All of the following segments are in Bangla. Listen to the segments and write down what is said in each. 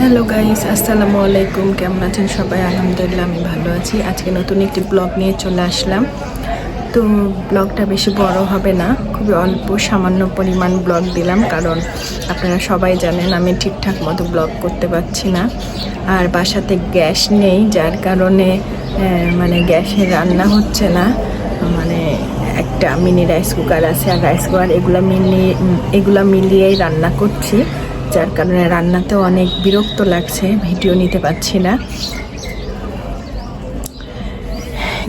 হ্যালো গাইস, আসসালামু আলাইকুম। কেমন আছেন সবাই? আলহামদুলিল্লাহ আমি ভালো আছি। আজকে নতুন একটি ব্লগ নিয়ে চলে আসলাম। তো ব্লগটা বেশি বড় হবে না, খুবই অল্প সামান্য পরিমাণ ব্লগ দিলাম, কারণ আপনারা সবাই জানেন আমি ঠিকঠাক মতো ব্লগ করতে পারছি না। আর বাসাতে গ্যাস নেই, যার কারণে মানে গ্যাসে রান্না হচ্ছে না। মানে একটা মিনি রাইস কুকার আছে, আর রাইস কুকার এগুলা মিলিয়েই রান্না করছি, যার কারণে রান্নাতেও অনেক বিরক্ত লাগছে, ভিডিও নিতে পারছি না।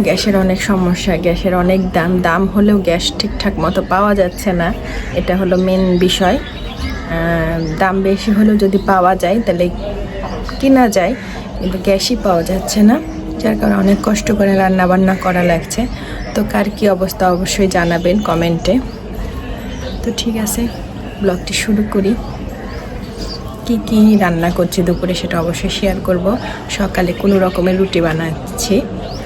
গ্যাসের অনেক সমস্যা, গ্যাসের অনেক দাম হলেও গ্যাস ঠিকঠাক মতো পাওয়া যাচ্ছে না, এটা হলো মেন বিষয়। দাম বেশি হলেও যদি পাওয়া যায় তাহলে কিনা যায়, কিন্তু গ্যাসই পাওয়া যাচ্ছে না, যার কারণে অনেক কষ্ট করে রান্না বান্না করা লাগছে। তো কার কী অবস্থা অবশ্যই জানাবেন কমেন্টে। তো ঠিক আছে, ব্লগটি শুরু করি। কি রান্না করছি দুপুরে সেটা অবশ্যই শেয়ার করব। সকালে কোনো রকমের রুটি বানাচ্ছি,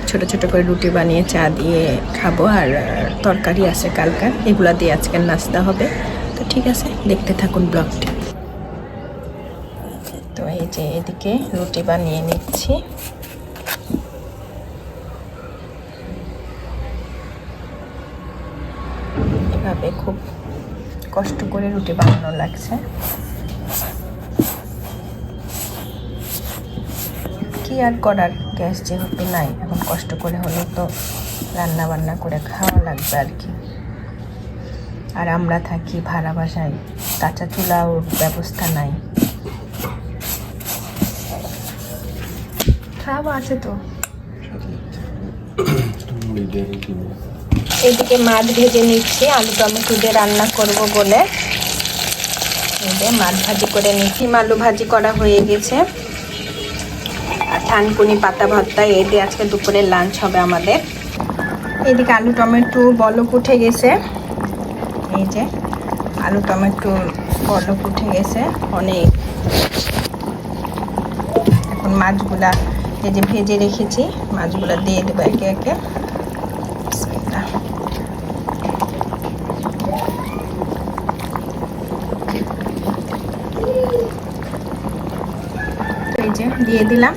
ছোট ছোট করে রুটি বানিয়ে চা দিয়ে খাবো, আর তরকারি আছে কালকার, এগুলা দিয়ে আজকের নাস্তা হবে। তো ঠিক আছে, দেখতে থাকুন ব্লগটি। তো এই যে এদিকে রুটি বানিয়ে নিচ্ছি। এভাবে খুব কষ্ট করে রুটি বানানো লাগছে। কি আর করার, গ্যাস যেহেতু নাই, এখন কষ্ট করে হলেও তো রান্না বান্না করে খাওয়া লাগবে আর কি। আর আমরা থাকি ভাড়া বাসায়, কাঁচা চুলাও ব্যবস্থা নাই। খাওয়া আছে তো। এদিকে মাছ ভেজে নিচ্ছি, আলু টমেটো দিয়ে রান্না করব বলে। এই যে মাছ ভাজি করে নিচ্ছি, আলু ভাজি করা হয়ে গেছে। আর থানকুনি পাতা ভর্তা, এই দিয়ে আজকে দুপুরের লাঞ্চ হবে আমাদের। এইদিকে আলু টমেটো বলক উঠে গেছে, এই যে আলু টমেটো বলক উঠে গেছে অনেক। এখন মাছগুলা এই যে ভেজে রেখেছি, মাছগুলা দিয়ে দেবো একে একে। এই যে দিয়ে দিলাম।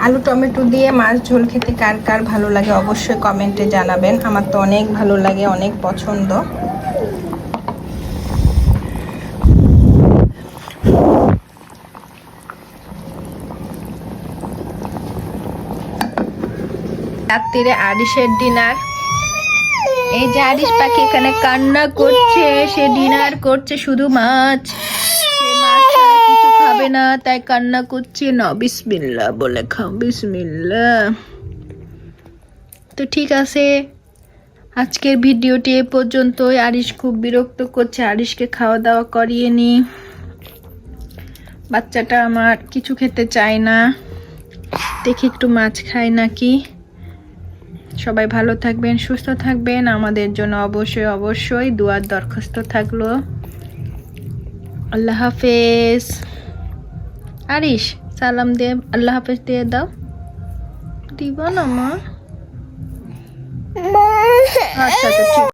আলু টমেটো দিয়ে মাছ ঝোল খেতে কার কার ভালো লাগে অবশ্যই কমেন্টে জানাবেন। আমার তো অনেক ভালো লাগে, অনেক পছন্দ। রাত্রিরে আরিশের ডিনার। এই যে আরিশ পাখি এখানে কান্না করছে, সে ডিনার করছে শুধু মাছ, সে মাছ ছাড়া কিছু খাবে না, তাই কান্না করছে। না বিসমিল্লাহ বলে খাও, বিসমিল্লাহ। তো ঠিক আছে, আজকের ভিডিওটি এ পর্যন্তই। আরিশ খুব বিরক্ত করছে, আরিশকে খাওয়া দাওয়া করিয়ে নি। বাচ্চাটা আমার কিছু খেতে চায় না, দেখি একটু মাছ খায় নাকি। সবাই ভালো থাকবেন, সুস্থ থাকবেন, আমাদের জন্য অবশ্যই দুয়ার দরখাস্ত থাকলো। আল্লাহ হাফেজ। আরিশ সালাম দিয়ে আল্লাহ হাফেজ দিয়ে দাও। দিব না মা? আচ্ছা ঠিক।